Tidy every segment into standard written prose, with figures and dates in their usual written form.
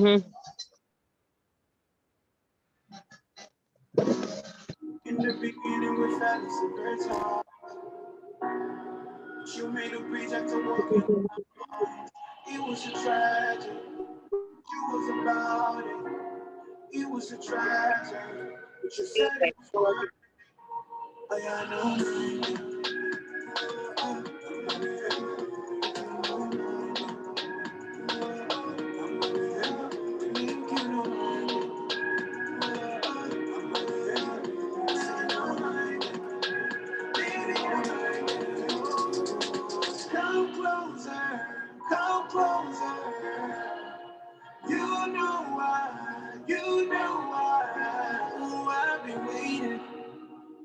Mm-hmm. In the beginning, we felt it's a great time. You made a bridge after walking on my mind. It was a tragedy. You was about it. It was a tragedy. But you said it was worth it. I know. Come closer, come closer. You know why. Oh, I've been waiting.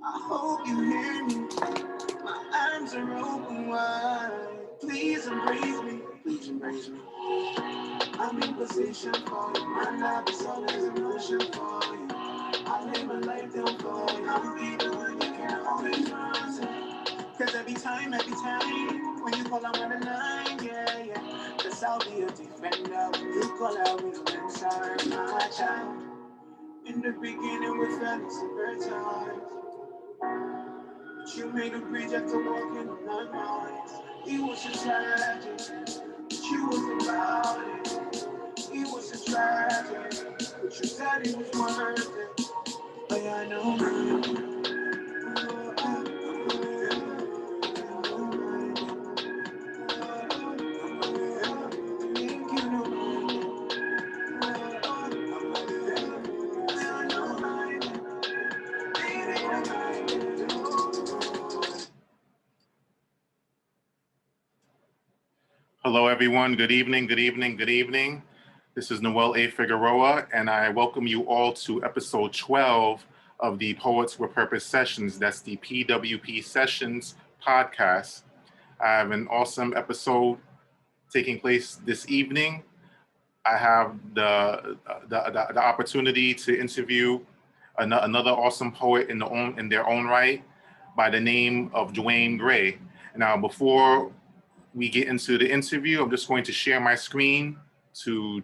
I hope you hear me. My arms are open wide. Please embrace me. Please embrace me. I'm in position for you. My love is always in motion for you. I lay my life down for you. I'll be the one you can always run to. Cause every time, when you call, I'm on the line, yeah, yeah. Cause I'll be a defender when you call, I will answer, my child. In the beginning, we felt super times. But you made a bridge after walking on my mind. It was a tragedy, but you was about it. It was a tragedy, but you said it was worth it. But I know. Hello, everyone. Good evening, good evening, good evening. This is Noel A. Figueroa, and I welcome you all to episode 12 of the Poets with Purpose Sessions. That's the PWP Sessions podcast. I have an awesome episode taking place this evening. I have the opportunity to interview another awesome poet in their own right by the name of Dwayne Gray. Now, before we get into the interview, I'm just going to share my screen to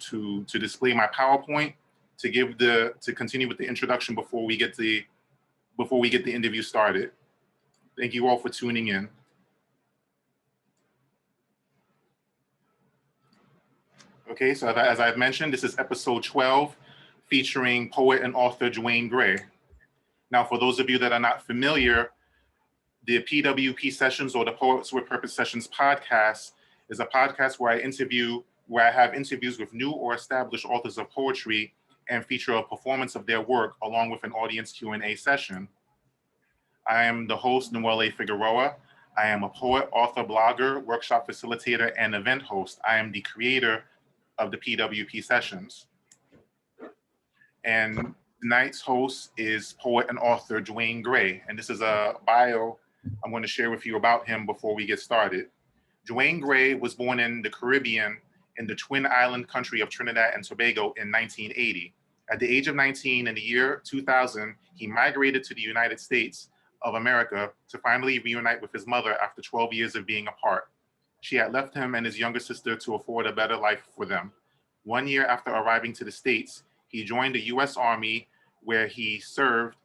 display my PowerPoint to continue with the introduction before we get the interview started. Thank you all for tuning in. Okay, so as I've mentioned, this is episode 12 featuring poet and author Dwayne Gray. Now, for those of you that are not familiar, the PWP Sessions, or the Poets with Purpose Sessions podcast, is a podcast where I have interviews with new or established authors of poetry and feature a performance of their work along with an audience Q&A session. I am the host, Noel A. Figueroa. I am a poet, author, blogger, workshop facilitator, and event host. I am the creator of the PWP Sessions. And tonight's host is poet and author Dwayne Gray, and this is a bio I'm going to share with you about him before we get started. Dwayne Gray was born in the Caribbean in the Twin Island country of Trinidad and Tobago in 1980. At the age of 19 in the year 2000, he migrated to the United States of America to finally reunite with his mother after 12 years of being apart. She had left him and his younger sister to afford a better life for them. 1 year after arriving to the States, he joined the U.S. Army, where he served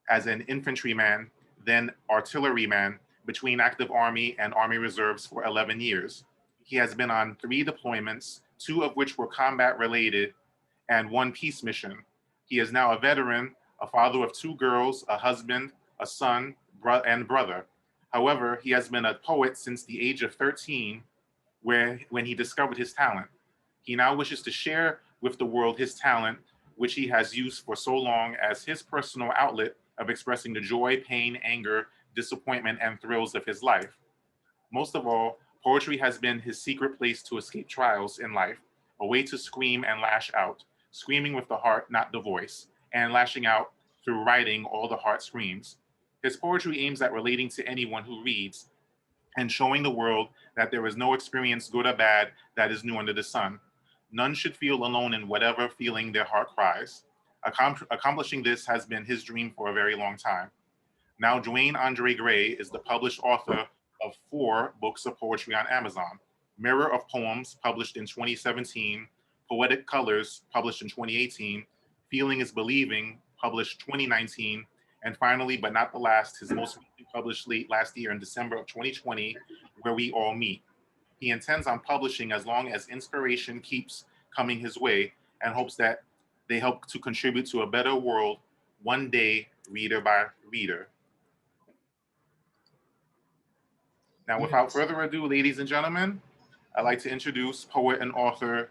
as an infantryman, then artilleryman, between active Army and Army Reserves for 11 years. He has been on 3 deployments, 2 of which were combat related, and 1 peace mission. He is now a veteran, a father of 2 girls, a husband, a son, and brother. However, he has been a poet since the age of 13, when he discovered his talent. He now wishes to share with the world his talent, which he has used for so long as his personal outlet of expressing the joy, pain, anger, disappointment, and thrills of his life. Most of all, poetry has been his secret place to escape trials in life, a way to scream and lash out, screaming with the heart, not the voice, and lashing out through writing all the heart screams. His poetry aims at relating to anyone who reads and showing the world that there is no experience, good or bad, that is new under the sun. None should feel alone in whatever feeling their heart cries. Accomplishing this has been his dream for a very long time. Now, Dwayne Andre Gray is the published author of 4 books of poetry on Amazon: Mirror of Poems, published in 2017, Poetic Colors, published in 2018, Feeling is Believing, published 2019, and finally, but not the last, his most recently published last year in December of 2020, Where We All Meet. He intends on publishing as long as inspiration keeps coming his way and hopes that they help to contribute to a better world one day, reader by reader. Now, without further ado, ladies and gentlemen, I'd like to introduce poet and author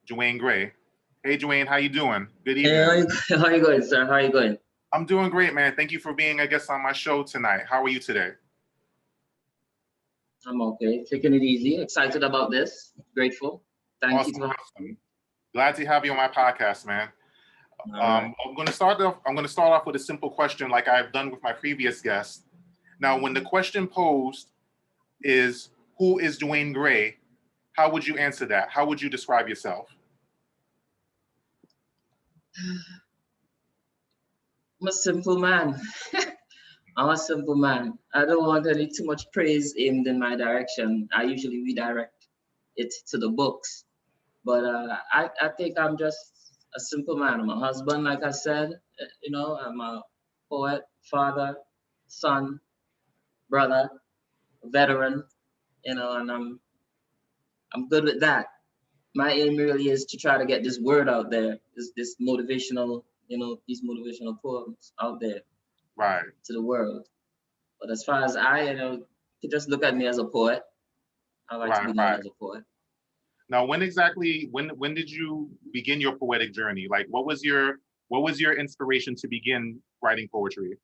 Dwayne Gray. Hey, Dwayne, how you doing? Good evening. Hey, how you going, sir? How are you going? I'm doing great, man. Thank you for being a guest on my show tonight. How are you today? I'm okay. Taking it easy. Excited about this. Grateful. Thank you. Awesome. Glad to have you on my podcast, man. Right. I'm going to start off with a simple question, like I've done with my previous guests. Now, when the question posed is, "Who is Dwayne Gray?" How would you answer that? How would you describe yourself? I'm a simple man. I'm a simple man. I don't want any too much praise aimed in my direction. I usually redirect it to the books. But I think I'm just a simple man. I'm a husband, like I said. I'm a poet, father, son, brother, veteran. And I'm good with that. My aim really is to try to get this word out there, this motivational, these motivational poems out there, right, to the world. But as far as you could just look at me as a poet. I like to be known as a poet. Now, when did you begin your poetic journey? Like, what was your inspiration to begin writing poetry?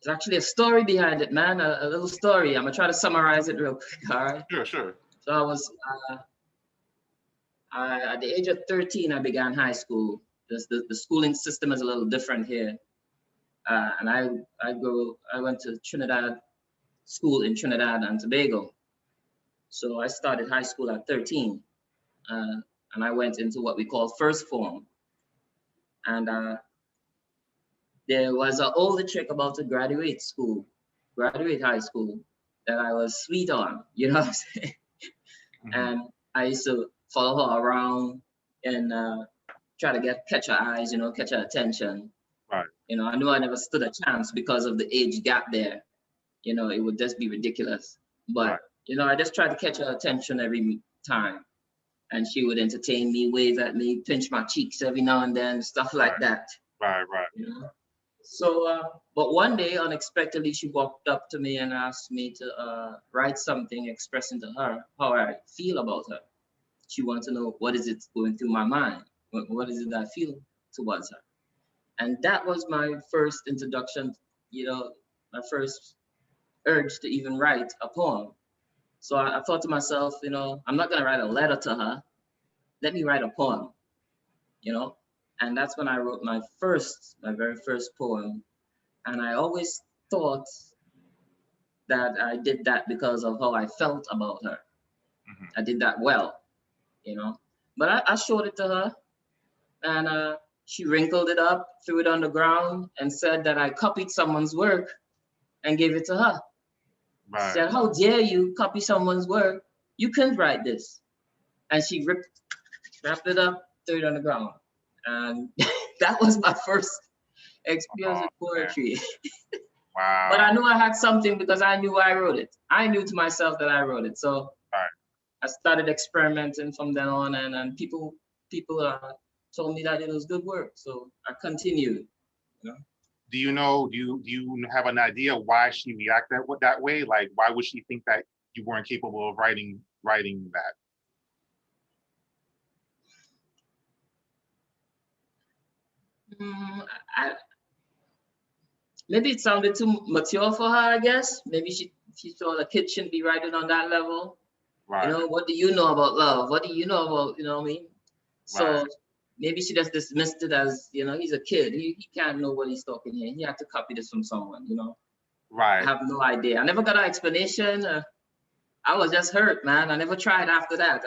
There's actually a story behind it, man. A little story. I'm gonna try to summarize it real quick. All right. Sure. So I was at the age of 13. I began high school. The schooling system is a little different here, and I went to Trinidad school in Trinidad and Tobago. So I started high school at 13, and I went into what we call first form. And there was an older chick about to graduate high school, that I was sweet on, you know what I'm saying? Mm-hmm. And I used to follow her around and try to catch her eyes, catch her attention. Right. I knew I never stood a chance because of the age gap there. It would just be ridiculous. But, right. I just tried to catch her attention every time. And she would entertain me, wave at me, pinch my cheeks every now and then, stuff like that. Right. So, but one day, unexpectedly, she walked up to me and asked me to write something expressing to her how I feel about her. She wanted to know, what is it going through my mind? What is it I feel towards her? And that was my first introduction, my first urge to even write a poem. So I thought to myself, I'm not going to write a letter to her. Let me write a poem, And that's when I wrote my very first poem. And I always thought that I did that because of how I felt about her. Mm-hmm. I did that well, But I showed it to her, and she wrinkled it up, threw it on the ground, and said that I copied someone's work and gave it to her. Right. She said, "How dare you copy someone's work? You couldn't write this." And she wrapped it up, threw it on the ground. And that was my first experience with poetry. Wow. But I knew I had something because I knew I wrote it. I knew to myself that I wrote it. So I started experimenting from then on, and people told me that it was good work. So I continued. Do you have an idea why she reacted that way? Like, why would she think that you weren't capable of writing that? Maybe it sounded too mature for her, I guess. Maybe she thought a kid shouldn't be writing on that level. Right. What do you know about love? What do you know about, what I mean? So maybe she just dismissed it as, he's a kid. He can't know what he's talking here. He had to copy this from someone, Right. I have no idea. I never got an explanation. I was just hurt, man. I never tried after that.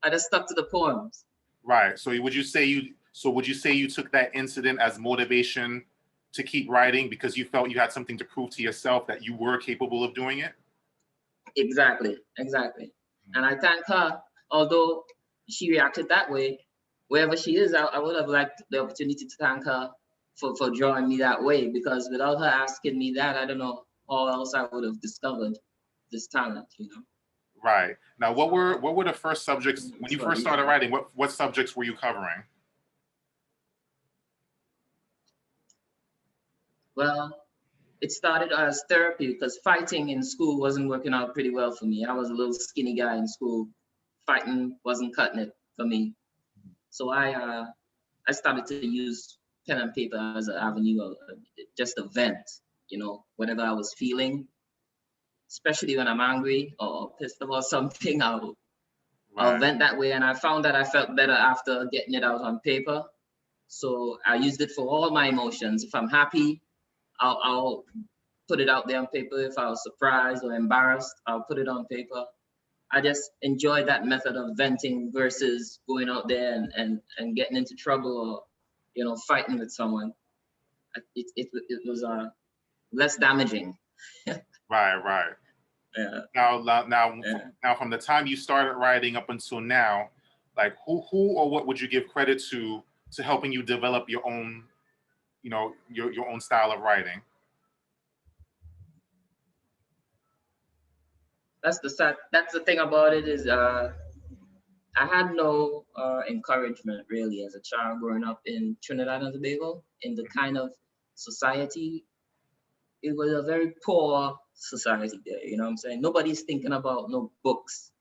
I just stuck to the poems. Right. So would you say you took that incident as motivation to keep writing because you felt you had something to prove to yourself that you were capable of doing it? Exactly, exactly. And I thank her, although she reacted that way, wherever she is, I would have liked the opportunity to thank her for drawing me that way, because without her asking me that, I don't know how else I would have discovered this talent, you know. Right. Now, what So were the first subjects when it's you for a first started reason. writing? What subjects were you covering? Well, it started as therapy because fighting in school wasn't working out pretty well for me. I was a little skinny guy in school. Fighting wasn't cutting it for me. So I started to use pen and paper as an avenue of just a vent, you know, whatever I was feeling, especially when I'm angry or pissed about something, I'll Right. vent that way. And I found that I felt better after getting it out on paper. So I used it for all my emotions. If I'm happy, I'll put it out there on paper. If I was surprised or embarrassed, I'll put it on paper. I just enjoy that method of venting versus going out there and getting into trouble or, you know, fighting with someone. It was less damaging. Right. Right. Yeah, Now, yeah. now, from the time you started writing up until now, like who or what would you give credit to helping you develop your own, your own style of writing? That's the thing about it is I had no encouragement really as a child growing up in Trinidad and Tobago in the kind of society. It was a very poor society there. You know what I'm saying? Nobody's thinking about no books.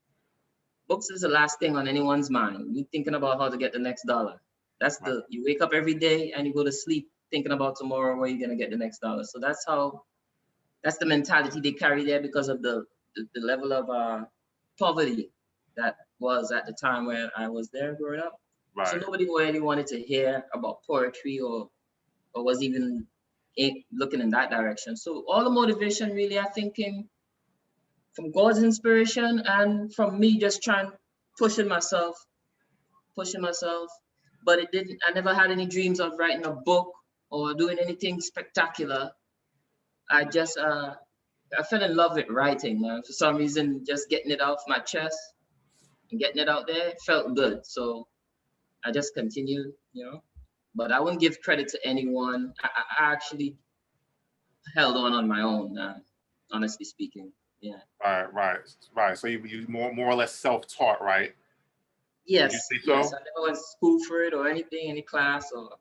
Books is the last thing on anyone's mind. You're thinking about how to get the next dollar. Right. You wake up every day and you go to sleep thinking about tomorrow where you're gonna get the next dollar. So that's the mentality they carry there because of the level of poverty that was at the time where I was there growing up. So Right. nobody really wanted to hear about poetry or was even looking in that direction. So all the motivation really I think came from God's inspiration and from me just trying pushing myself, pushing myself. But it didn't. I never had any dreams of writing a book or doing anything spectacular. I just I fell in love with writing, man. For some reason, just getting it off my chest and getting it out there felt good. So I just continued, you know. But I wouldn't give credit to anyone. I actually held on my own, honestly speaking. Yeah. Right. Right. Right. So you more or less self-taught, right? Would you Yes, say yes. so? I never went to school for it or anything, any class or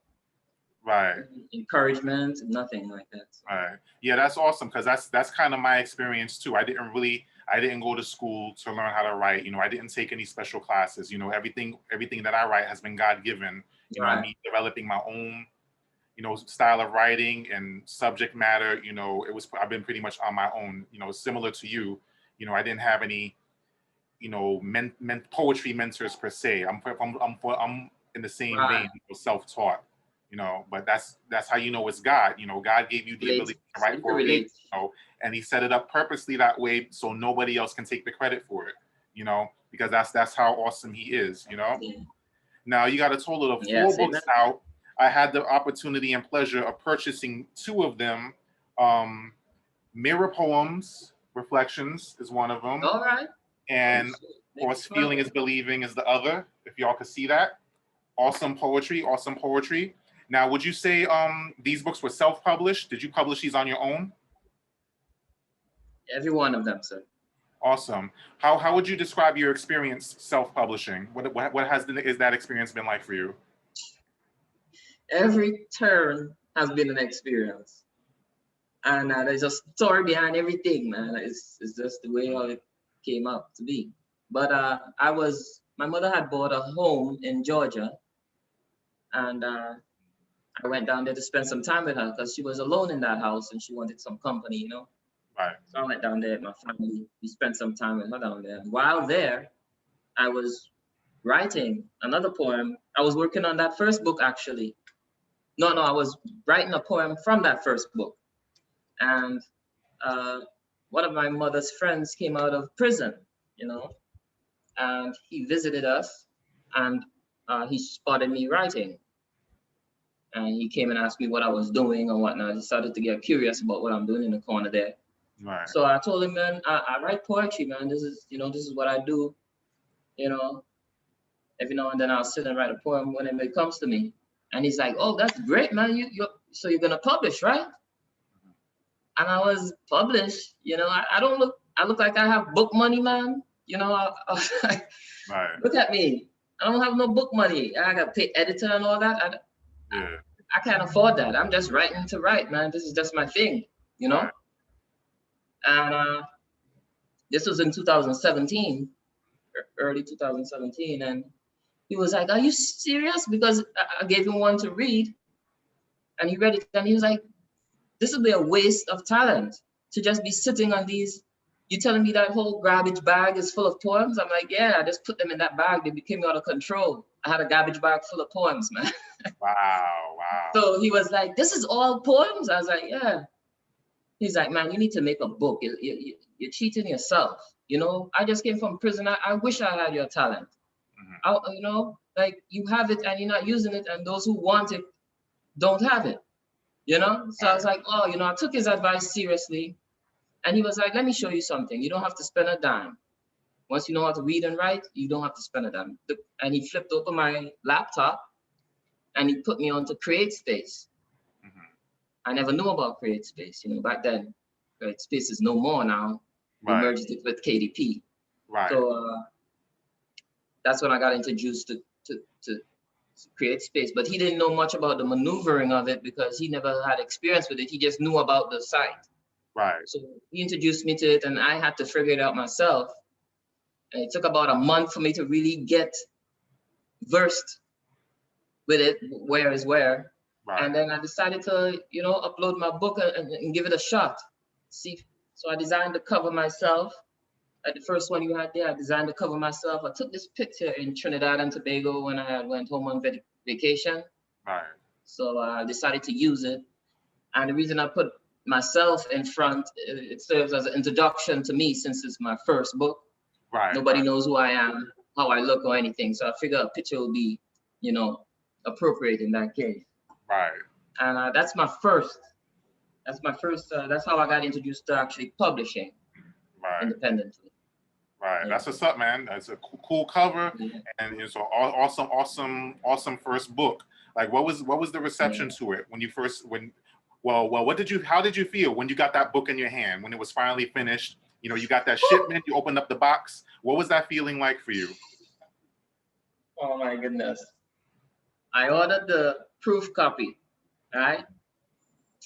Right. encouragement, nothing like that. So, Right. Yeah, that's awesome because that's kind of my experience too. I didn't go to school to learn how to write. I didn't take any special classes. Everything that I write has been God given. right. Me developing my own, style of writing and subject matter. I've been pretty much on my own. Similar to you. I didn't have any, poetry mentors per se. I'm in the same Right. vein, self-taught. But that's how it's God. God gave you the Relate. ability to So write you can for a reason. relate. And He set it up purposely that way so nobody else can take the credit for it. Because that's how awesome He is. Yeah. Now you got a total of four Yes, amen. books out. I had the opportunity and pleasure of purchasing two of them. Um, Mirror Poems Reflections is one of them, All right. Oh, and shit. of Make course, it fun. Feeling is Believing is the other. If y'all could see that, awesome poetry, awesome poetry. Now, would you say these books were self-published? Did you publish these on your own? Every one of them, sir. Awesome. How would you describe your experience self-publishing? What is that experience been like for you? Every turn has been an experience. And there's a story behind everything, man. It's just the way how it came up to be. But my mother had bought a home in Georgia, and I went down there to spend some time with her because she was alone in that house and she wanted some company, you know. Right. So I went down there with my family. We spent some time with her down there. And while there, I was writing another poem. I was working on that first book actually. No, I was writing a poem from that first book. And uh, one of my mother's friends came out of prison, you know, and he visited us and he spotted me writing. And he came and asked me what I was doing and whatnot. I started to get curious about what I'm doing in the corner there. Right. So I told him, man, I write poetry, man. This is, this is what I do. You know, every now and then I'll sit and write a poem whenever it comes to me. And he's like, oh, that's great, man. So you're gonna publish, right? And I was published. I don't I look like I have book money, man. I was like, Right. look at me. I don't have no book money. I got to pay editor and all that. Yeah. I can't afford that. I'm just writing to write, man. This is just my thing, you know? Right. And this was in 2017, early 2017. And he was like, are you serious? Because I gave him one to read. And he read it and he was like, this would be a waste of talent to just be sitting on these. You telling me that whole garbage bag is full of poems? I'm like, yeah, I just put them in that bag. They became out of control. I had a garbage bag full of poems, man. Wow. Wow. So he was like, this is all poems? I was like, yeah. He's like, man, you need to make a book. You're cheating yourself. I just came from prison. I wish I had your talent. Like you have it and you're not using it. And those who want it don't have it. So I was like, oh, I took his advice seriously. And he was like, let me show you something. You don't have to spend a dime. Once you know how to read and write, you don't have to spend a dime. And he flipped open my laptop and he put me onto CreateSpace. I never knew about CreateSpace. Back then, CreateSpace is no more now. We Right. merged it with KDP. Right. So that's when I got introduced to CreateSpace. But he didn't know much about the maneuvering of it because he never had experience with it. He just knew about the site. Right. So he introduced me to it and I had to figure it out myself. And it took about a month for me to really get versed with it, where is where. Right. And then I decided to, upload my book and give it a shot. See, so I designed the cover myself. Like the first one you had there, I designed the cover myself. I took this picture in Trinidad and Tobago when I went home on vacation. Right. So I decided to use it. And the reason I put myself in front, it serves as an introduction to me since it's my first book. Right. Nobody knows who I am, how I look or anything. So I figure a picture will be, appropriate in that case. Right. And that's my first, that's how I got introduced to actually publishing independently. Right. Yeah. That's what's up, man. That's a cool cover. Yeah. And it's an awesome first book. Like what was the reception to it when you first, how did you feel when you got that book in your hand, when it was finally finished? You got that shipment, you opened up the box. What was that feeling like for you? Oh my goodness. I ordered the proof copy, right?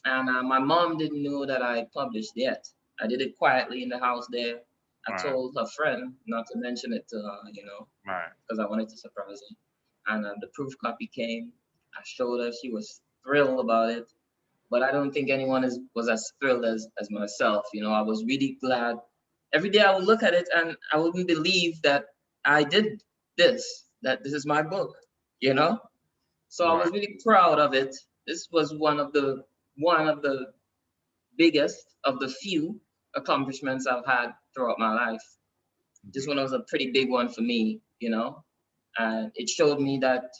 And my mom didn't know that I published yet. I did it quietly in the house there. I told her friend not to mention it to her, because I wanted to surprise her. And the proof copy came. I showed her. She was thrilled about it. But I don't think anyone was as thrilled as myself. I was really glad. Every day I would look at it and I wouldn't believe that I did this, that this is my book, So I was really proud of it. This was one of the biggest of the few accomplishments I've had throughout my life. This one was a pretty big one for me, and it showed me that,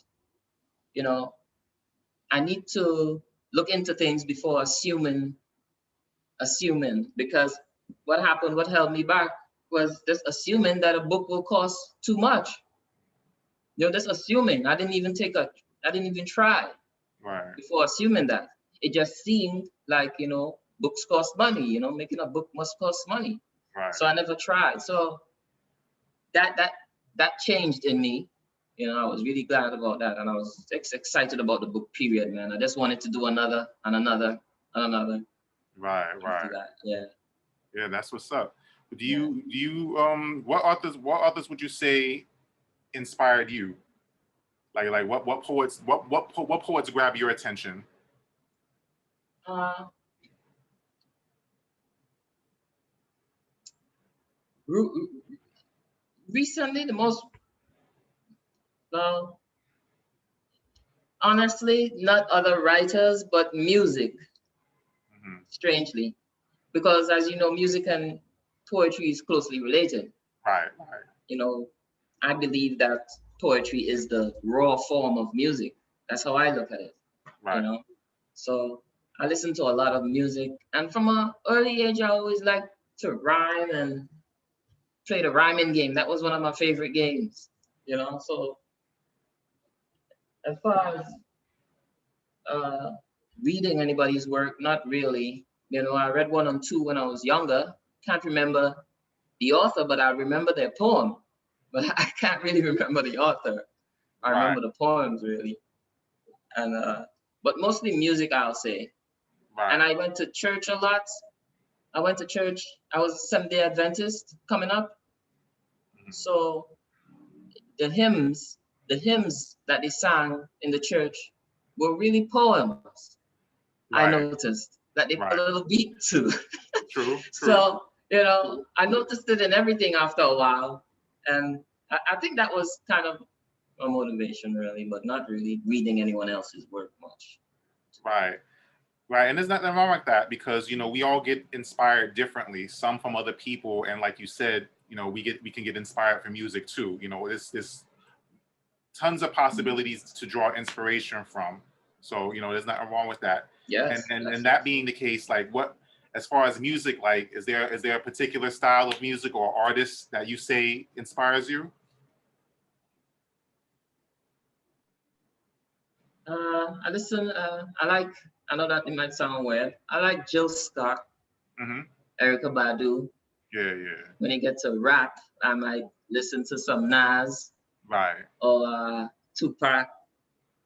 I need to look into things before assuming, because what held me back was just assuming that a book will cost too much. Just assuming. I didn't even try before assuming that. It just seemed like, books cost money, making a book must cost money. Right. So I never tried. So that changed in me. I was really glad about that. And I was excited about the book period, man. I just wanted to do another and another and another. Right. Yeah. Yeah, that's what's up. Do you what authors would you say inspired you? Like what poets grab your attention? Recently, the most, well, honestly, not other writers, but music. Strangely, because as you know, music and poetry is closely related. Right. I believe that poetry is the raw form of music. That's how I look at it. Right. So I listen to a lot of music, and from an early age, I always liked to rhyme and play the rhyming game. That was one of my favorite games, you know. So as far as uh, reading anybody's work, not really. You know, I read one or two when I was younger. Can't remember the author, but I remember their poem. But I can't really remember the author. I Right, remember the poems really, and but mostly music, I'll say. right. And I went to church a lot. I went to church. I was a Seventh-day Adventist coming up, Mhm. so the hymns that they sang in the church were really poems. I Right, noticed that they put a right. little beat to. True, true. So, you know, I noticed it in everything after a while. And I think that was kind of a motivation, really, but not really reading anyone else's work much. Right. Right, and there's nothing wrong with that because we all get inspired differently. Some from other people, and like you said, we can get inspired from music too. It's tons of possibilities to draw inspiration from. So there's nothing wrong with that. And Yes, and yes, and that yes. being the case, like what as far as music, like is there a particular style of music or artist that you say inspires you? I listen, I like, I know that it might sound weird. I like Jill Scott, Hmm. Erica Badu. Yeah, yeah. When it gets to rap, I might listen to some Nas Right, or Tupac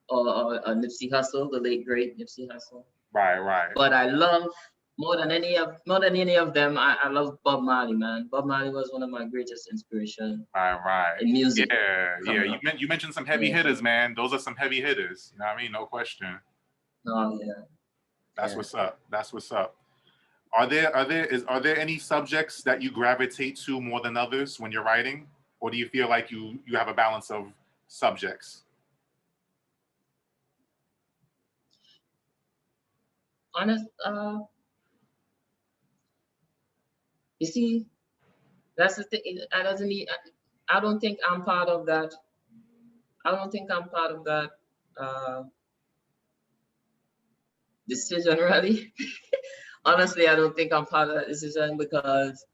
or Nipsey Hussle, the late great Nipsey Hussle. right, right, But I love more than any of them. I love Bob Marley, man. Bob Marley was one of my greatest inspiration right, right. in music Yeah, yeah. coming up. You mentioned some heavy Yeah. hitters, man. Those are some heavy hitters. You know what I mean? No question. Oh yeah, That's yeah. what's up. That's what's up. Are there any subjects that you gravitate to more than others when you're writing, or do you feel like you have a balance of subjects? Honest, you see, that's the thing. I doesn't need. I don't think I'm part of that. I don't think I'm part of that uh, decision really. Mhm. Honestly, I don't think I'm part of that decision because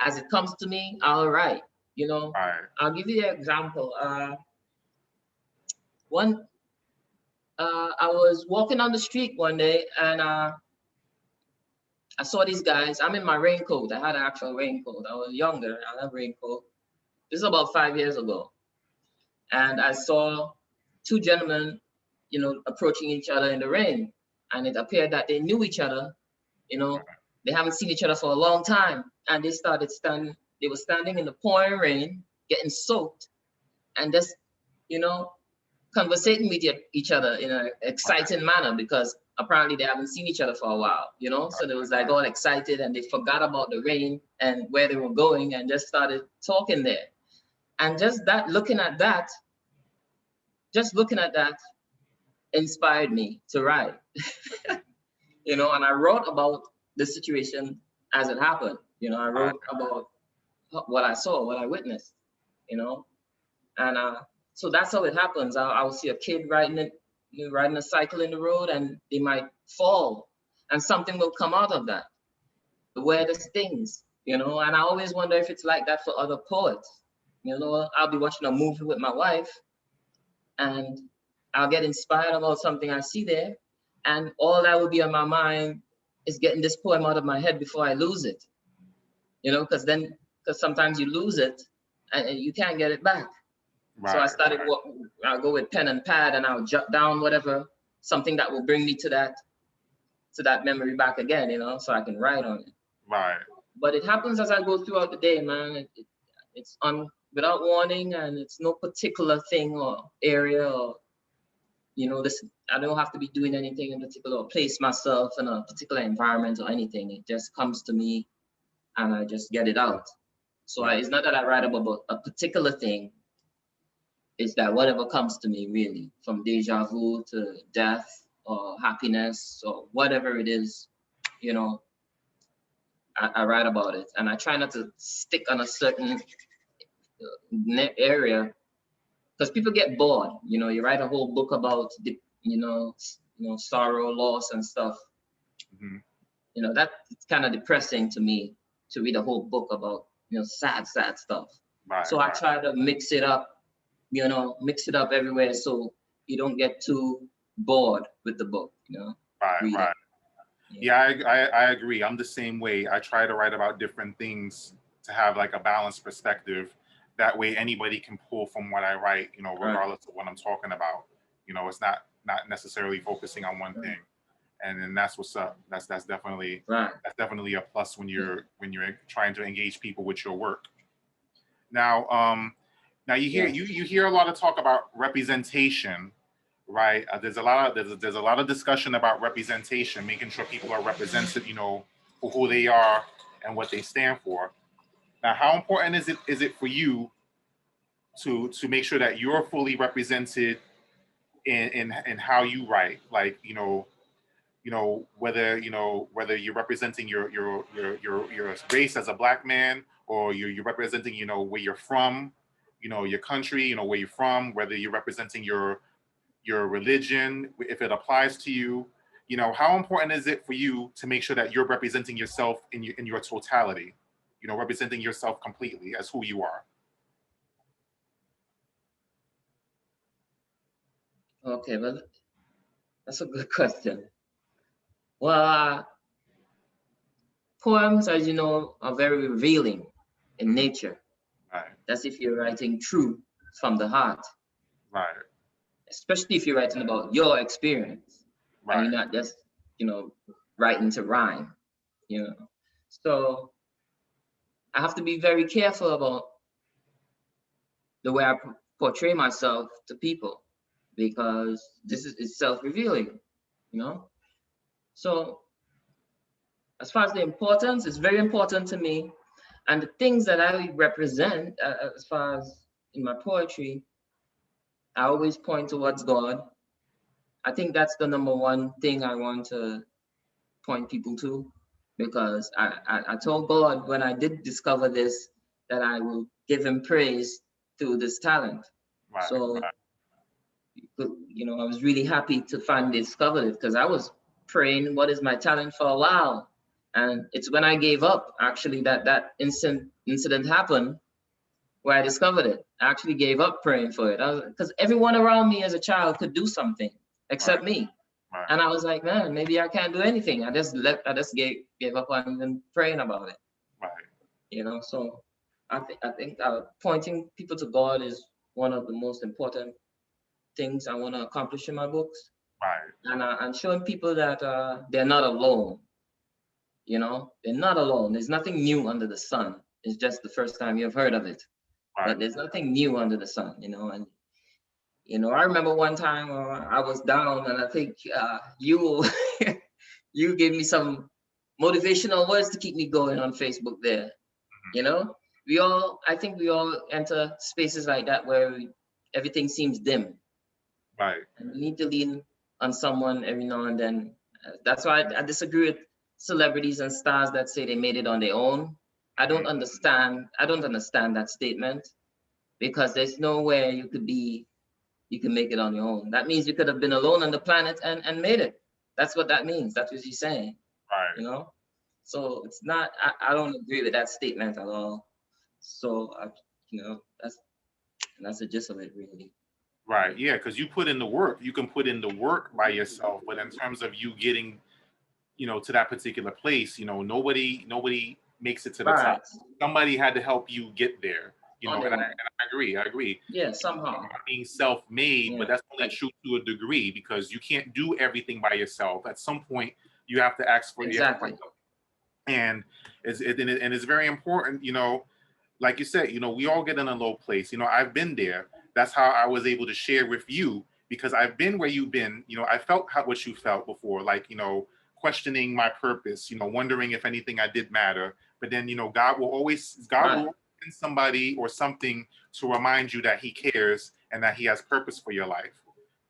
as it comes to me, I'll write. You know, Right, I'll give you an example. One, I was walking on the street one day and I saw these guys. I'm in my raincoat. I had an actual raincoat. I was younger. I had a raincoat. This is about 5 years ago, and I saw two gentlemen, approaching each other in the rain, and it appeared that they knew each other. You know, they haven't seen each other for a long time, and they started standing. They were standing in the pouring rain, getting soaked, and just, you know, conversating with each other in an right, exciting manner because apparently they haven't seen each other for a while, So they was like right, all excited and they forgot about the rain and where they were going and just started talking there. And just looking at that inspired me to write, and I wrote about the situation as it happened. I right, wrote about what I saw, what I witnessed, you know, and so that's how it happens. I'll see a kid riding a cycle in the road, and they might fall, and something will come out of that. The weirdest things, And I always wonder if it's like that for other poets. I'll be watching a movie with my wife, and I'll get inspired about something I see there, and all that will be on my mind is getting this poem out of my head before I lose it. Because sometimes you lose it and you can't get it back. So I right, started right, I'll go with pen and pad and I'll jot down whatever, something that will bring me to that memory back again, so I can write on it. right. But it happens as I go throughout the day, man. It's on without warning, and it's no particular thing or area or this. I don't have to be doing anything in particular or place myself in a particular environment or anything. It just comes to me and I just get it out. So Right. it's not that I write about a particular thing. It's that whatever comes to me, really, from deja vu to death or happiness or whatever it is, you know, I write about it. And I try not to stick on a certain area because people get bored. You write a whole book about the, sorrow, loss, and stuff. Mhm. You know, that's kind of depressing to me to read a whole book about, sad, sad stuff. Right, So I right, try to mix it up, mix it up everywhere so you don't get too bored with the book, right, reading. right. Yeah. Yeah, I agree. I'm the same way. I try to write about different things to have like a balanced perspective. That way, anybody can pull from what I write, Right. regardless of what I'm talking about. It's not necessarily focusing on one thing, and then that's what's up. Right. That's definitely a plus Yeah. when you're trying to engage people with your work. Now, now Yeah. you hear a lot of talk about representation, right? There's a lot of discussion about representation, making sure people are represented, for who they are and what they stand for. Now, how important is it for you to make sure that you're fully represented in how you write? Like, whether you're representing your race as a black man, or you're representing, where you're from, your country, where you're from, whether you're representing your religion, if it applies to you. How important is it for you to make sure that you're representing yourself in your totality, representing yourself completely as who you are? Okay, well, that's a good question. Well, poems, as you know, are very revealing in Mhm. nature. Right, That's if you're writing true from the heart, right, especially if you're writing about your experience and you're right, not just, you know, writing to rhyme, you know. So I have to be very careful about the way I portray myself to people because this is self-revealing, you know. So as far as the importance, it's very important to me, and the things that I represent, as far as in my poetry, I always point towards God. I think that's the number one thing I want to point people to, because I told God when I did discover this that I will give him praise through this talent. right, So, right, I was really happy to finally discover it because I was praying, what is my talent for a while? And it's when I gave up, actually, that incident happened where I discovered it. I actually gave up praying for it because everyone around me as a child could do something right, except me. right, And I was like, man, maybe I can't do anything. I just gave up on even praying about it. right, So I think pointing people to God is one of the most important things I want to accomplish in my books, right, and showing people that they're not alone. They're not alone. There's nothing new under the sun. It's just the first time you've heard of it, right, but there's nothing new under the sun. And I remember one time I was down, and I think you you gave me some motivational words to keep me going on Facebook there. You know, I think we all enter spaces like that where everything seems dim, right, and we need to lean on someone every now and then. That's why I disagree with celebrities and stars that say they made it on their own. I don't mhm, understand. I don't understand that statement because there's nowhere you can make it on your own. That means you could have been alone on the planet and made it. That's what that means. That's what he's saying, right. you know? So it's not, I don't agree with that statement at all. So, that's the gist of it, really. Right. Yeah, because you put in the work. You can put in the work by yourself, but in terms of you getting, to that particular place, nobody makes it to the top. Right. Somebody had to help you get there. On And their I, own. agree. I agree. Yeah, somehow. Not being self-made, but Yeah. that's only Like, true to a degree because you can't do everything by yourself. At some point, you have to ask for exactly. help, and it's very important. Like you said, we all get in a low place. I've been there. That's how I was able to share with you because I've been where you've been. I felt what you felt before, like, questioning my purpose, wondering if anything I did matter. But then, God Right. will send somebody or something to remind you that he cares and that he has purpose for your life.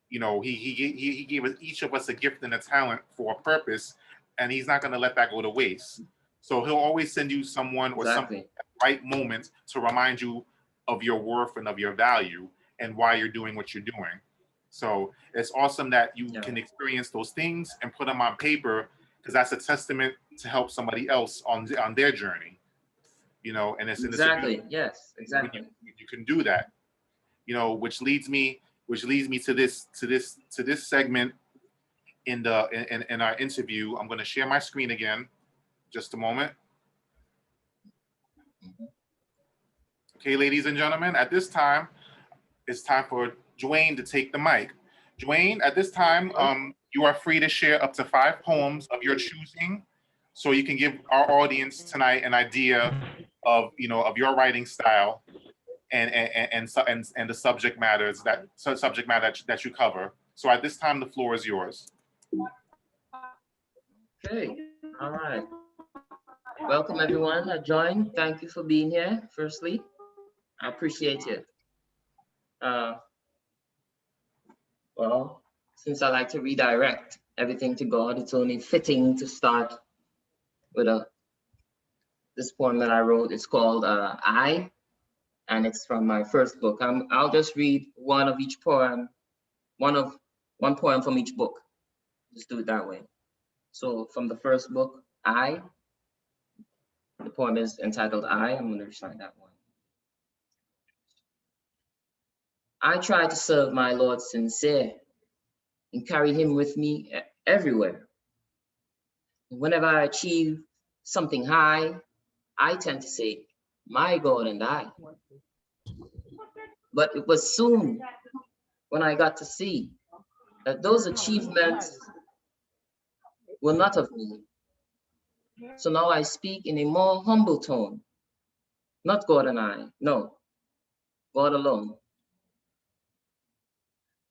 He gave us each of us a gift and a talent for a purpose, and he's not going to let that go to waste. So he'll always send you someone or something Exactly. at the right moment to remind you of your worth and of your value and why you're doing what you're doing. So it's awesome that you Yeah. can experience those things and put them on paper because that's a testament to help somebody else on their journey. You know, and it's Exactly. Yes. when Exactly. you can do that. You know, which leads me to this segment in in our interview. I'm going to share my screen again. Just a moment. Okay, ladies and gentlemen, at this time, it's time for Dwayne to take the mic. Dwayne, at this time, you are free to share up to 5 poems of your choosing, so you can give our audience tonight an idea of of your writing style and the subject matters that you cover. So at this time, the floor is yours. Okay. All right. Welcome everyone that joined. Thank you for being here. Firstly, I appreciate it. Uh, well, since I like to redirect everything to God, it's only fitting to start with this poem that I wrote. It's called I, and it's from my first book. I'll just read one of each poem, one poem from each book. Just do it that way. So from the first book, I, the poem is entitled I. I'm going to recite that one. I try to serve my Lord sincere and carry him with me everywhere. Whenever I achieve something high, I tend to say, my God and I. But it was soon when I got to see that those achievements were not of me. So now I speak in a more humble tone. Not God and I, no, God alone.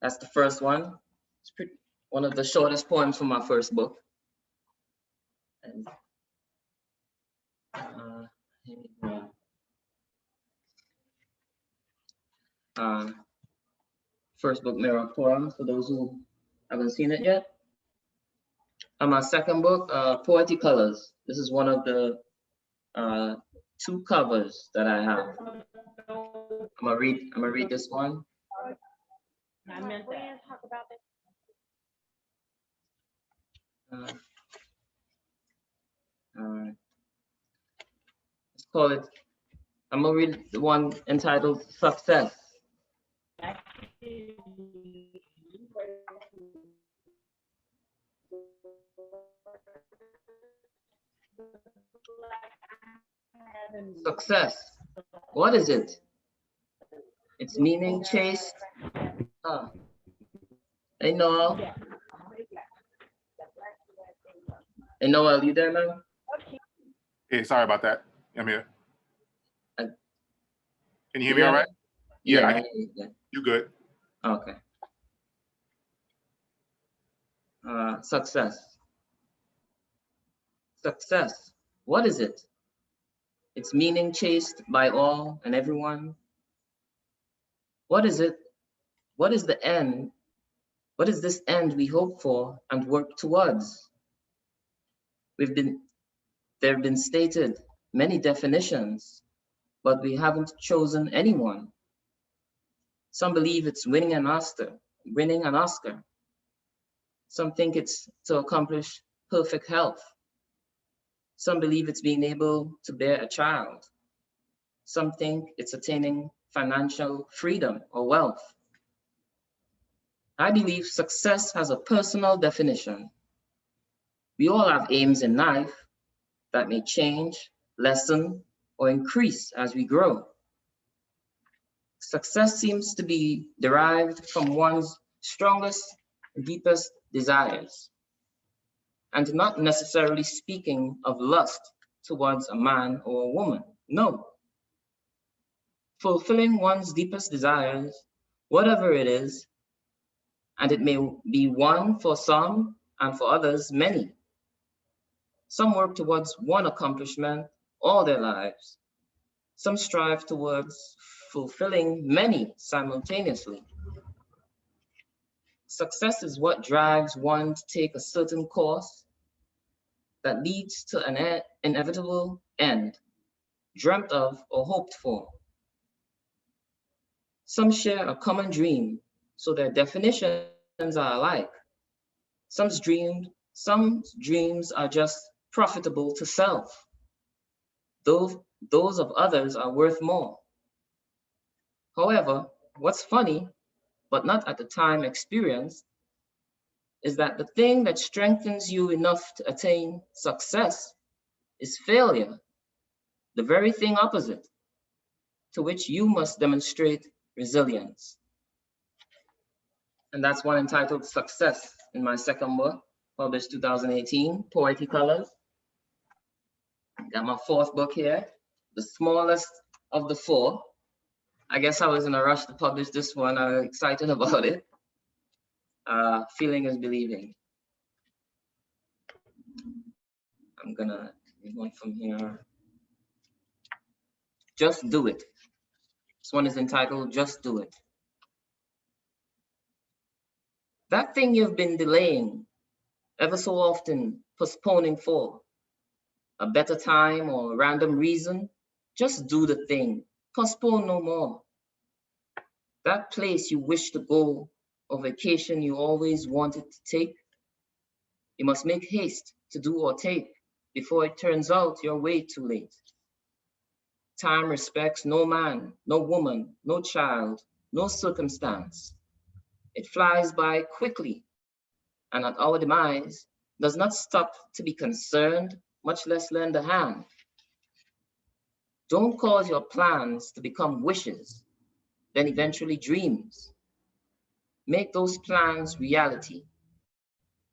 That's the first one. It's one of the shortest poems from my first book. And, here we go. First book, Mirror Poem, for those who haven't seen it yet. And my second book, Poetic Colors. This is one of the 2 covers that I have. I'm gonna read this one. I meant that. Talk about Uh, let's call it. I'm gonna read the one entitled Success. Success. What is it? Its meaning chased. Hey Noel. Hey Noel, you there, man? Hey, sorry about that. I'm here. Can you hear me Yeah. all right? Yeah. You good. Okay. Success. Success. What is it? Its meaning chased by all and everyone. What is it? What is the end? What is this end we hope for and work towards? There have been stated many definitions, but we haven't chosen anyone. Some believe it's winning an Oscar. Some think it's to accomplish perfect health. Some believe it's being able to bear a child. Some think it's attaining financial freedom or wealth. I believe success has a personal definition. We all have aims in life that may change, lessen, or increase as we grow. Success seems to be derived from one's strongest and deepest desires, and not necessarily speaking of lust towards a man or a woman. No. Fulfilling one's deepest desires, whatever it is, and it may be one for some and for others many. Some work towards one accomplishment all their lives. Some strive towards fulfilling many simultaneously. Success is what drives one to take a certain course that leads to an inevitable end, dreamt of or hoped for. Some share a common dream, so their definitions are alike. Some dreamed Some dreams are just profitable to self. Those of others are worth more. However, what's funny, but not at the time experienced, is that the thing that strengthens you enough to attain success is failure, the very thing opposite, to which you must demonstrate resilience. And that's one entitled Success in my second book, published 2018, Poetic Colors. Got my fourth book here, the smallest of the four. I guess I was in a rush to publish this one. I'm excited about it. Feeling is believing. I'm gonna read one from here. Just do it. This one is entitled Just Do It. That thing you've been delaying, ever so often postponing for a better time or random reason, just do the thing. Postpone no more. That place you wish to go or vacation you always wanted to take, you must make haste to do or take before it turns out you're way too late. Time respects no man, no woman, no child, no circumstance. It flies by quickly, and at our demise does not stop to be concerned, much less lend a hand. Don't cause your plans to become wishes, then eventually dreams. Make those plans reality.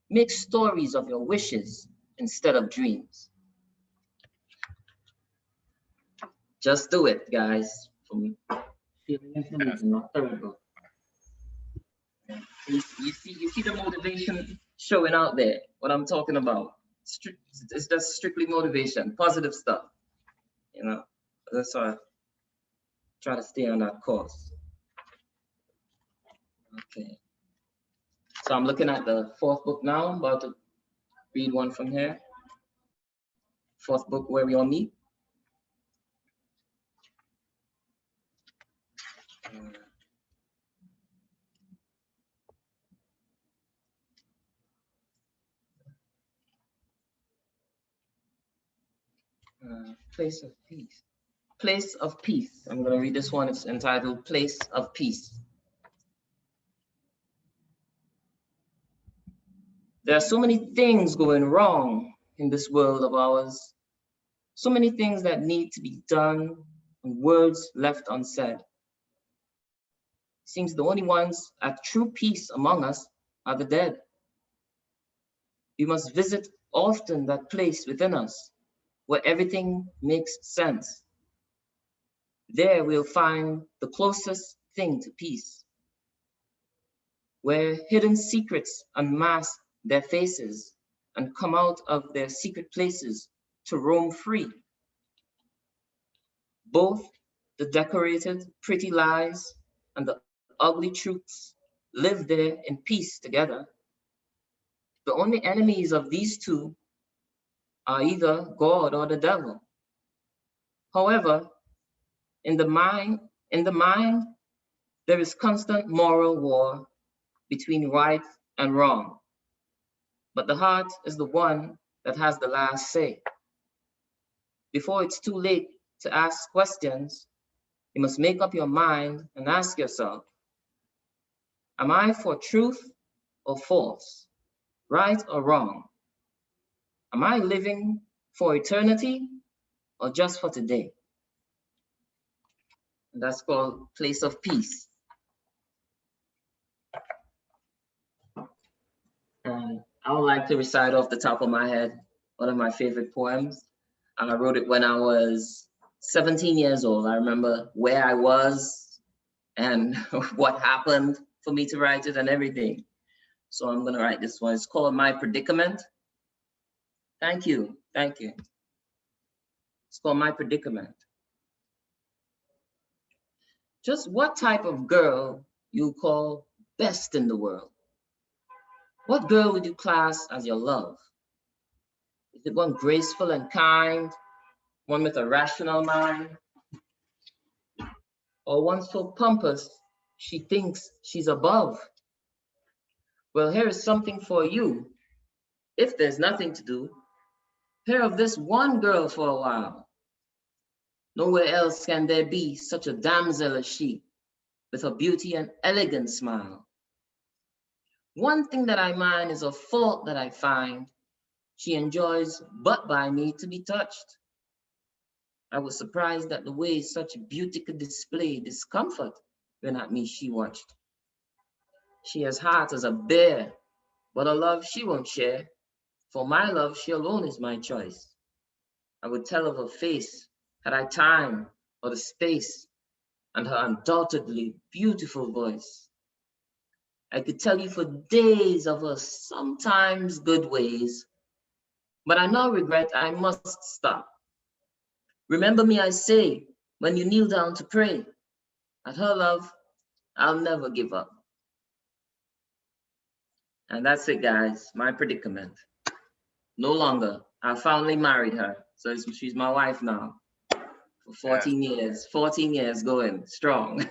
Make stories of your wishes instead of dreams. Just do it, guys. From Feeling Infinity, my third book. You see the motivation showing out there, what I'm talking about. It's just strictly motivation, positive stuff, you know. That's why I try to stay on that course. Okay. So I'm looking at the fourth book now. I'm about to read one from here. Fourth book, Where We All Meet. Place of Peace. Place of Peace. I'm going to read this one. It's entitled Place of Peace. There are so many things going wrong in this world of ours. So many things that need to be done and words left unsaid. Seems the only ones at true peace among us are the dead. We must visit often that place within us where everything makes sense. There we'll find the closest thing to peace, where hidden secrets unmask their faces and come out of their secret places to roam free. Both the decorated, pretty lies and the ugly truths live there in peace together. The only enemies of these two are either God or the devil. However, in the mind, there is constant moral war between right and wrong. But the heart is the one that has the last say. Before it's too late to ask questions, you must make up your mind and ask yourself, am I for truth or false, right or wrong? Am I living for eternity or just for today? And that's called Place of Peace. And I would like to recite off the top of my head one of my favorite poems. I wrote it when I was 17 years old. I remember where I was and what happened for me to write it and everything. So I'm gonna write this one. It's called My Predicament. Thank you, thank you. It's called My Predicament. Just what type of girl you call best in the world? What girl would you class as your love? Is it one graceful and kind, one with a rational mind, or one so pompous she thinks she's above? Well, here is something for you. If there's nothing to do, hear of this one girl for a while. Nowhere else can there be such a damsel as she, with her beauty and elegant smile. One thing that I mind is a fault that I find. She enjoys but by me to be touched. I was surprised at the way such beauty could display discomfort when at me she watched. She has heart as a bear, but a love she won't share. For my love, she alone is my choice. I would tell of her face, had I time or the space, and her undoubtedly beautiful voice. I could tell you for days of her sometimes good ways, but I now regret I must stop. Remember me, I say, when you kneel down to pray. At her love, I'll never give up. And that's it, guys, my predicament. No longer. I finally married her. So she's my wife now for 14 years. 14 years going strong.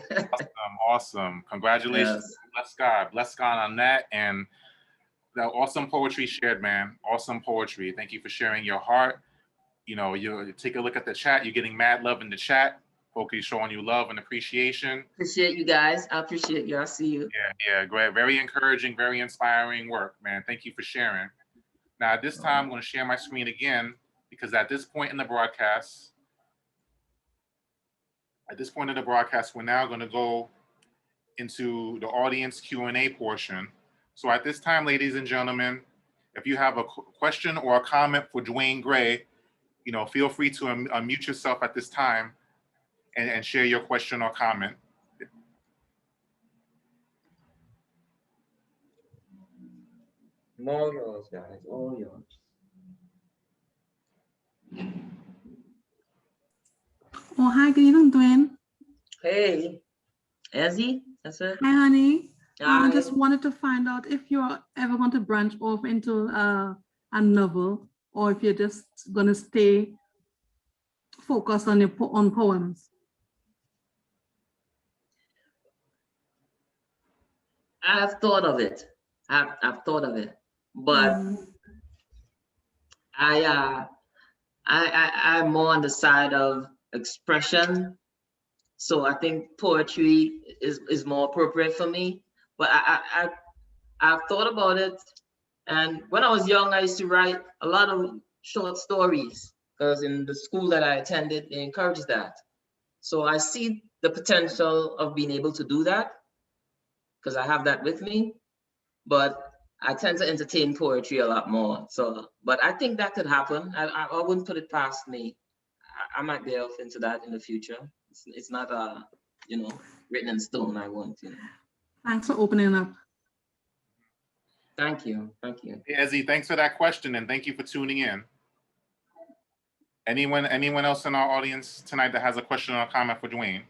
Awesome. Congratulations. Yes. Bless God on that. And that awesome poetry shared, man. Awesome poetry. Thank you for sharing your heart. You know, you take a look at the chat. You're getting mad love in the chat. Folks showing you love and appreciation. Appreciate you guys. I appreciate you. I see you. Yeah, great. Very encouraging, very inspiring work, man. Thank you for sharing. Now, at this time, I'm going to share my screen again because at this point in the broadcast, we're now going to go into the audience Q&A portion. So at this time, ladies and gentlemen, if you have a question or a comment for Dwayne Gray, you know, feel free to unmute yourself at this time and share your question or comment. More yours, guys. All yours. Oh, hi, good evening, Dwayne. Hey, Ezzy, that's it. Hi, honey. I Hi. just wanted to find out if you're ever going to branch off into a novel, or if you're just going to stay focused on on poems. I've thought of it. I've thought of it, but I'm more on the side of expression. So I think poetry is more appropriate for me. But I've thought about it, and when I was young, I used to write a lot of short stories because in the school that I attended, they encouraged that. So I see the potential of being able to do that because I have that with me. But I tend to entertain poetry a lot more. So, but I think that could happen. I wouldn't put it past me. I might be off into that in the future. It's not you know, written in stone. I won't, you know. Thanks for opening up. Thank you. Thank you. Hey, Ezzy, thanks for that question and thank you for tuning in. Anyone else in our audience tonight that has a question or a comment for Dwayne?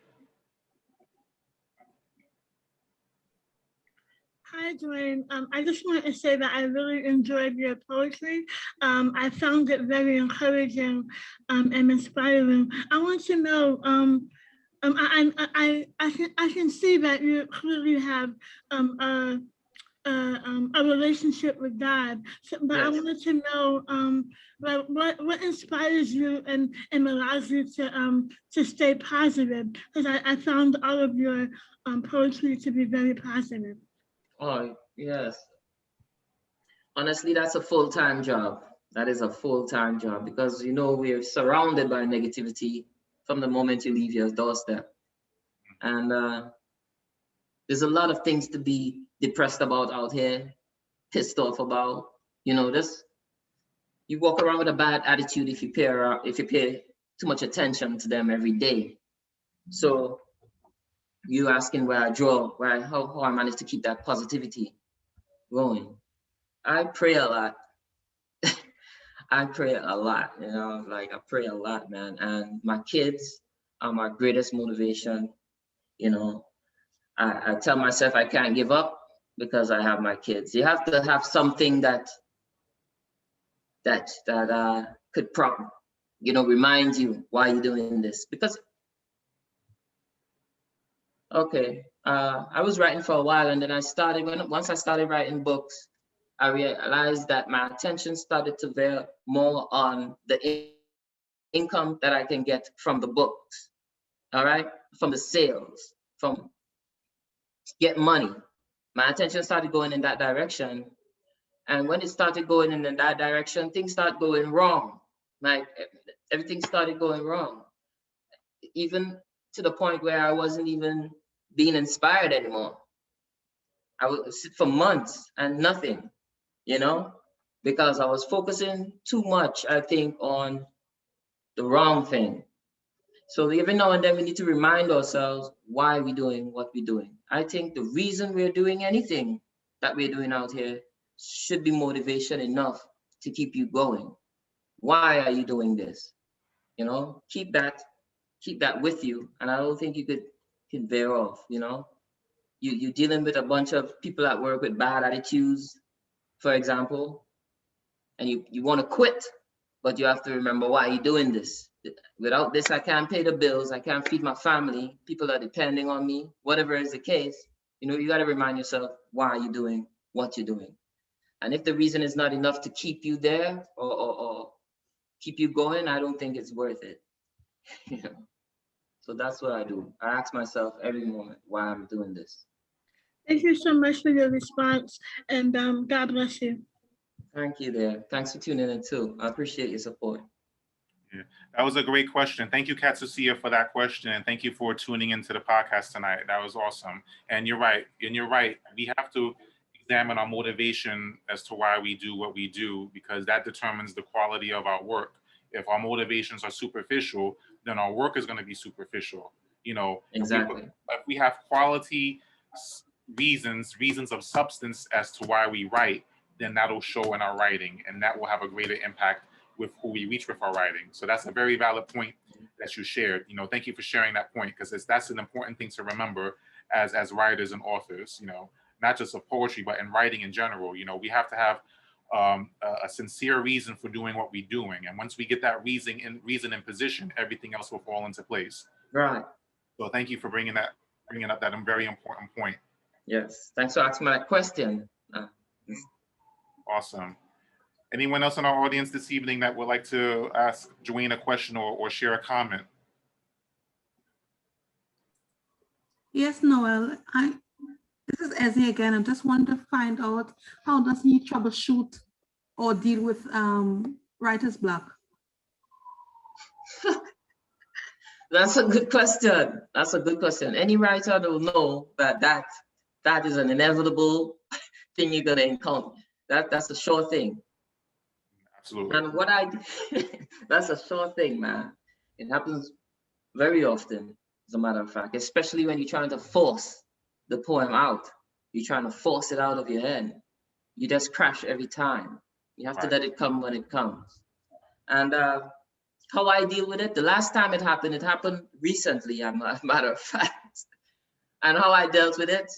Hi, Dwayne. I just wanted to say that I really enjoyed your poetry. I found it very encouraging and inspiring. I want to know, I can see that you clearly have a relationship with God. So, but yes. I wanted to know what inspires you and allows you to stay positive, because I found all of your poetry to be very positive. Oh, yes. Honestly, that's a full-time job. That is a full-time job because, you know, we're surrounded by negativity from the moment you leave your doorstep. And there's a lot of things to be depressed about out here, pissed off about. You know, you walk around with a bad attitude if you pay too much attention to them every day. So you asking where I draw, how I manage to keep that positivity going. I pray a lot. I pray a lot, you know, like I pray a lot, man. And my kids are my greatest motivation. You know, I tell myself I can't give up because I have my kids. You have to have something that could remind you why you're doing this. Because, okay, I was writing for a while, and then once I started writing books, I realized that my attention started to veer more on the income that I can get from the books, all right, from the sales, from get money. My attention started going in that direction. And when it started going in that direction, things started going wrong. Like everything started going wrong, even to the point where I wasn't even being inspired anymore. I would sit for months and nothing, you know, because I was focusing too much, I think, on the wrong thing. So every now and then we need to remind ourselves why we're doing what we're doing. I think the reason we're doing anything that we're doing out here should be motivation enough to keep you going. Why are you doing this? You know, keep that with you. And I don't think you could veer off, you know. You're dealing with a bunch of people at work with bad attitudes, for example, and you want to quit, but you have to remember why you're doing this. Without this, I can't pay the bills, I can't feed my family, people are depending on me, whatever is the case. You know, you got to remind yourself why you're doing what you're doing. And if the reason is not enough to keep you there or keep you going, I don't think it's worth it. You know? So that's what I do. I ask myself every moment why I'm doing this. Thank you so much for your response, and God bless you. Thank you there. Thanks for tuning in too. I appreciate your support. Yeah, that was a great question. Thank you, Katsusia, for that question, and thank you for tuning into the podcast tonight. That was awesome. And you're right. And you're right. We have to examine our motivation as to why we do what we do, because that determines the quality of our work. If our motivations are superficial, then our work is going to be superficial. You know, Exactly. if we have quality reasons of substance as to why we write, then that'll show in our writing, and that will have a greater impact with who we reach with our writing. So that's a very valid point that you shared. You know, thank you for sharing that point, because that's an important thing to remember as writers and authors. You know, not just of poetry, but in writing in general. You know, we have to have a sincere reason for doing what we're doing, and once we get that reason in position, everything else will fall into place. Right. So thank you for bringing up that very important point. Yes. Thanks for asking my question. Awesome. Anyone else in our audience this evening that would like to ask Dwayne a question or share a comment? Yes, Noel. This is Ezzy again. I just want to find out, how does he troubleshoot or deal with writer's block? That's a good question. That's a good question. Any writer will know that is an inevitable thing you're gonna encounter. That's a sure thing. Absolutely. And that's a sure thing, man. It happens very often, as a matter of fact, especially when you're trying to force the poem out. You're trying to force it out of your head. You just crash every time. You have to let it come when it comes. And how I deal with it, the last time it happened recently, as a matter of fact. And how I dealt with it,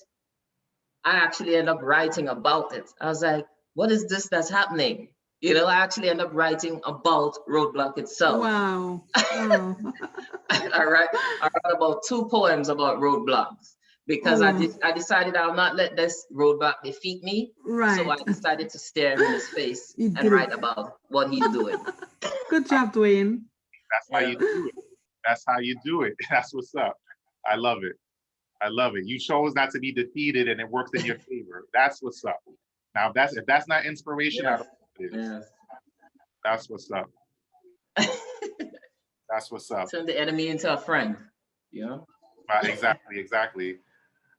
I actually end up writing about it. I was like, what is this that's happening? You know, I actually end up writing about roadblock itself. Wow. Wow. I wrote about 2 poems about roadblocks, because I decided I'll not let this roadblock defeat me. Right. So I decided to stare him in his face and write about what he's doing. Good job, Dwayne. That's how you do it. That's how you do it. That's what's up. I love it. I love it. You chose not to be defeated, and it works in your favor. That's what's up. Now, if that's not inspiration, I don't know what it is. Yes. That's what's up. That's what's up. Turn the enemy into a friend. You know? Exactly.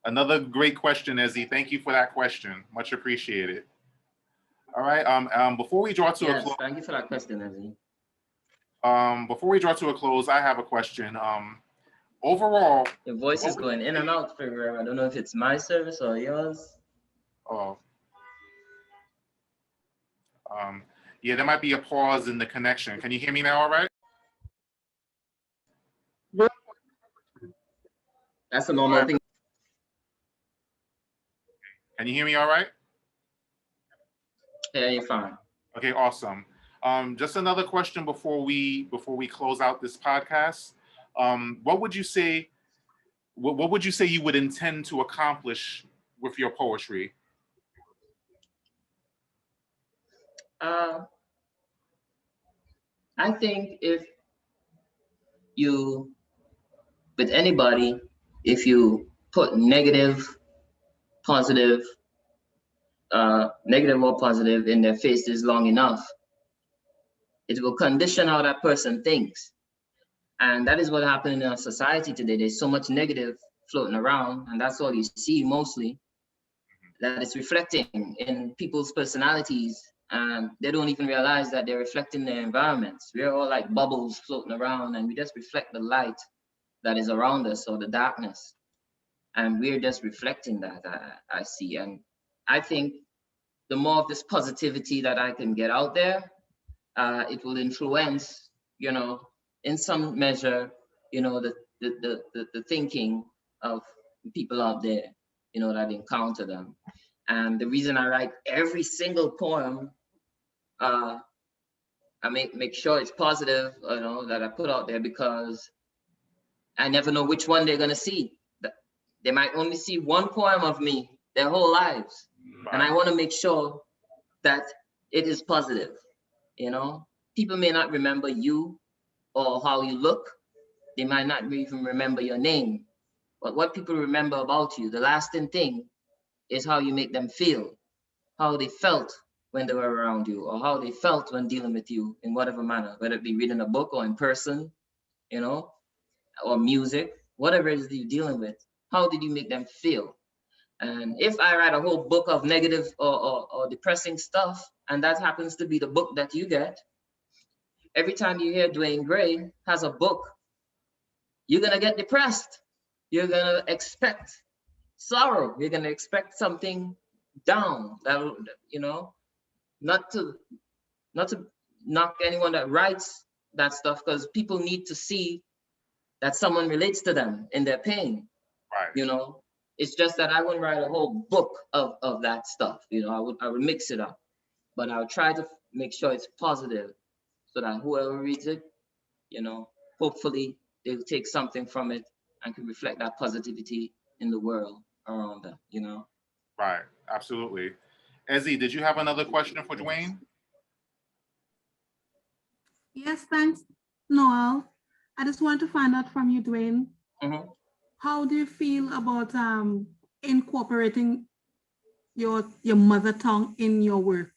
Another great question, Ezzy. Thank you for that question. Much appreciated. All right. Before we draw to a close. Thank you for that question, Ezzy. Before we draw to a close, I have a question. Overall, your voice is going in and out, Figure. I don't know if it's my service or yours. Oh. Yeah, there might be a pause in the connection. Can you hear me now all right? That's a normal thing. Can you hear me all right? Yeah, you're fine. Okay, awesome. Just another question before we close out this podcast. What would you say? What would you say you would intend to accomplish with your poetry? Uh, I think if you, with anybody, if you put positive, negative or positive in their faces long enough, it will condition how that person thinks. And that is what happened in our society today. There's so much negative floating around, and that's all you see mostly, that it's reflecting in people's personalities. And they don't even realize that they're reflecting their environments. We're all like bubbles floating around, and we just reflect the light that is around us or the darkness. And we're just reflecting that, I see. And I think the more of this positivity that I can get out there, it will influence, in some measure, the thinking of people out there, that encounter them. And the reason I write every single poem, I make sure it's positive, that I put out there, because I never know which one they're gonna see. They might only see one poem of me their whole lives. And I wanna make sure that it is positive, People may not remember you or how you look. They might not even remember your name. But what people remember about you, the lasting thing, is how you make them feel, how they felt when they were around you, or how they felt when dealing with you in whatever manner, whether it be reading a book or in person, or music, whatever it is that you're dealing with. How did you make them feel? And if I write a whole book of negative or depressing stuff, and that happens to be the book that you get, every time you hear Dwayne Gray has a book, you're gonna get depressed. You're gonna expect sorrow. You're gonna expect something down. That, not to knock anyone that writes that stuff, because people need to see that someone relates to them in their pain. Right. It's just that I wouldn't write a whole book of that stuff. I would mix it up, but I would try to make sure it's positive, so that whoever reads it, hopefully they'll take something from it and can reflect that positivity in the world around them. Right. Absolutely. Ezzy, did you have another question for Dwayne? Yes, thanks, Noel. I just want to find out from you, Dwayne, Mm-hmm. how do you feel about incorporating your mother tongue in your work?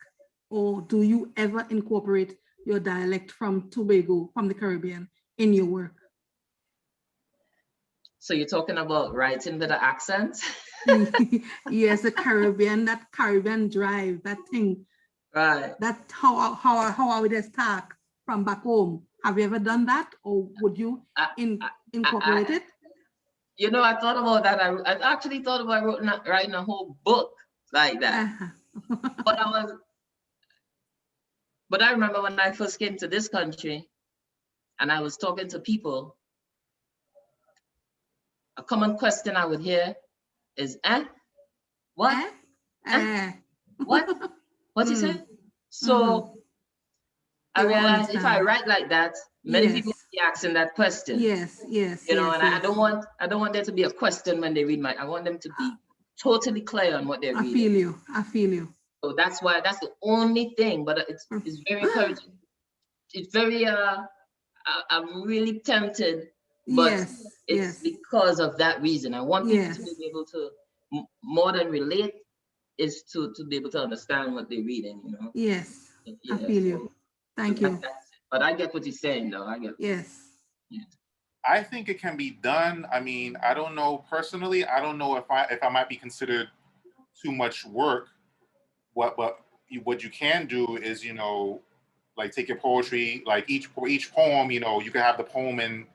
Or do you ever incorporate your dialect from Tobago, from the Caribbean, in your work? So you're talking about writing with the accent? Yes, the Caribbean, that Caribbean drive, that thing. Right. That how I would just talk from back home. Have you ever done that, or would you incorporate it? I thought about that. I actually thought about writing a whole book like that. But I remember when I first came to this country and I was talking to people, a common question I would hear is, what? What? What you say? So I realized if I write like that, many people will be asking that question. Yes. And I don't want there to be a question when they read I want them to be totally clear on what they're reading. I feel you. So that's the only thing, but it's very encouraging. It's very I'm really tempted, but it's because of that reason. I want people to be able to more than relate, is to be able to understand what they're reading, Yes, I feel you. Thank you. But I get what you're saying, though. I get. Yes. Yeah. I think it can be done. I mean, I don't know personally. I don't know if I might be considered too much work. But what you can do is, like take your poetry, like each poem, you can have the poem in,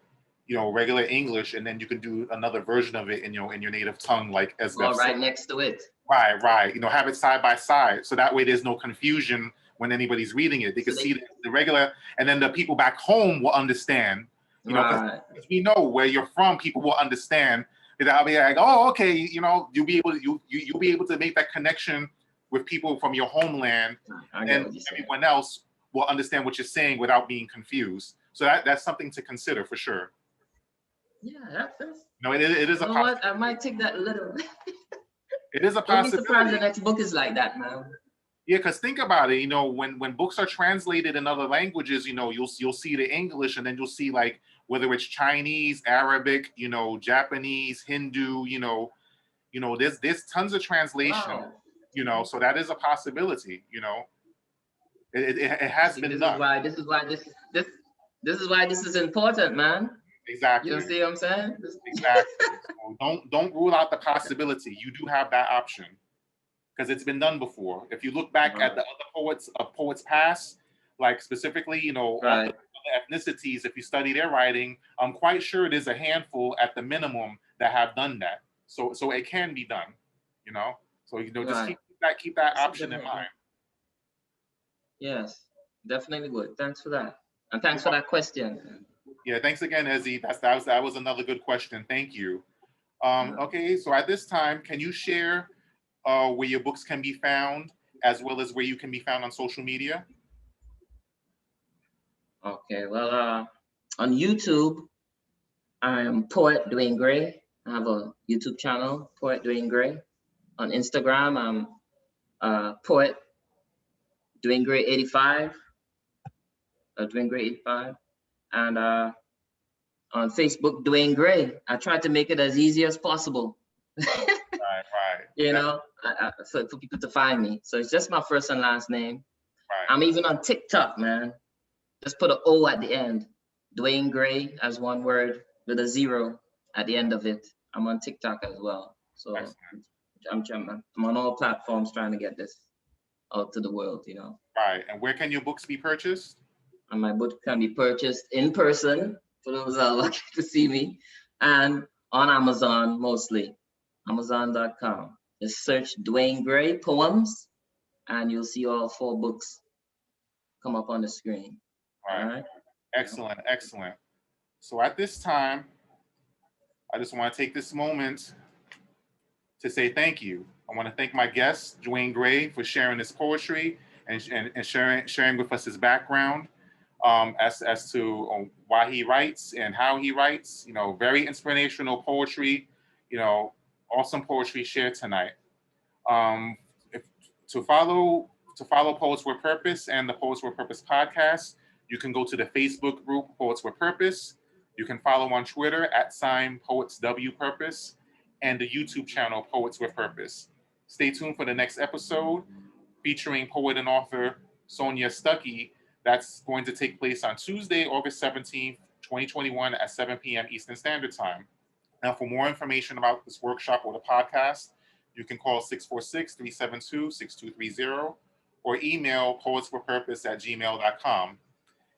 regular English, and then you can do another version of it in your native tongue, like as right next to it. Right. Have it side by side, so that way there's no confusion when anybody's reading it. They can see the regular, and then the people back home will understand. Because we know where you're from, people will understand. I'll be like, oh, okay, you'll be able to make that connection with people from your homeland, and everyone else will understand what you're saying without being confused. So that's something to consider for sure. Yeah, that's. It is a possibility. I might take that a little. It is a possibility. Don't be surprised the next book is like that, man. Yeah, because think about it, when books are translated in other languages, you'll see the English, and then you'll see like whether it's Chinese, Arabic, Japanese, Hindu, there's tons of translation, Wow. so that is a possibility, it has See, been done. this is why this is important, man. Exactly. You see what I'm saying? Exactly. So don't rule out the possibility. You do have that option because it's been done before. If you look back at the other poets past, like specifically, all Right. the ethnicities, if you study their writing, I'm quite sure there's a handful at the minimum that have done that. So it can be done, So just Right. keep that This is option in definitely- mind. Yes, definitely would. Thanks for that. And thanks for that question. Yeah, thanks again, Ezzy. That was another good question. Thank you. Okay, so at this time, can you share where your books can be found, as well as where you can be found on social media? Okay, well, on YouTube, I'm Poet Dwayne Gray. I have a YouTube channel, Poet Dwayne Gray. On Instagram, I'm Poet Dwayne Gray 85, Dwayne Gray 85, and on Facebook, Dwayne Gray. I tried to make it as easy as possible. Right. For people to find me. So it's just my first and last name. Right. I'm even on TikTok, man. Just put an O at the end. Dwayne Gray as one word with a 0 at the end of it. I'm on TikTok as well. So I'm on all platforms trying to get this out to the world, Right. And where can your books be purchased? And my book can be purchased in person for those that are lucky to see me, and on Amazon mostly. Amazon.com. Just search Dwayne Gray Poems, and you'll see all 4 books come up on the screen. Right. All right. Excellent. Excellent. So at this time, I just want to take this moment to say thank you. I want to thank my guest, Dwayne Gray, for sharing his poetry and sharing with us his background as to why he writes and how he writes. Very inspirational poetry. Awesome poetry shared tonight. To follow Poets with Purpose and the Poets with Purpose podcast, you can go to the Facebook group Poets with Purpose. You can follow on Twitter @PoetsWPurpose and the YouTube channel Poets with Purpose. Stay tuned for the next episode featuring poet and author Sonia Stuckey. That's going to take place on Tuesday, August 17th, 2021 at 7 p.m. Eastern Standard Time. Now, for more information about this workshop or the podcast, you can call 646-372-6230 or email poetsforpurpose@gmail.com.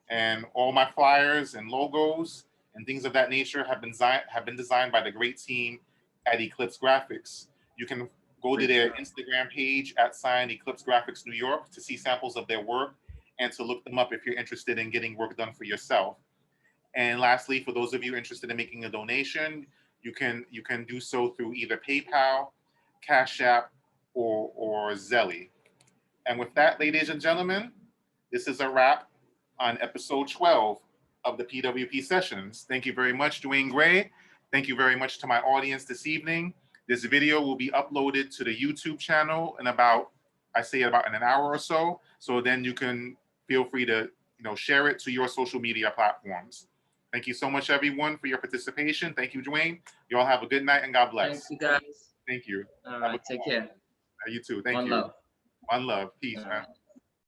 And all my flyers and logos and things of that nature have been designed by the great team at Eclipse Graphics. You can go to their Instagram page @Eclipse Graphics New York to see samples of their work and to look them up if you're interested in getting work done for yourself. And lastly, for those of you interested in making a donation, you can do so through either PayPal, Cash App, or Zelle. And with that, ladies and gentlemen, this is a wrap on episode 12 of the PWP sessions. Thank you very much, Dwayne Gray. Thank you very much to my audience this evening. This video will be uploaded to the YouTube channel in about in an hour or so. So then you can feel free to share it to your social media platforms. Thank you so much, everyone, for your participation. Thank you, Dwayne. You all have a good night and God bless. Thank you, guys. Thank you. All right, take care. You too. Thank One you. love. One love. Peace, man.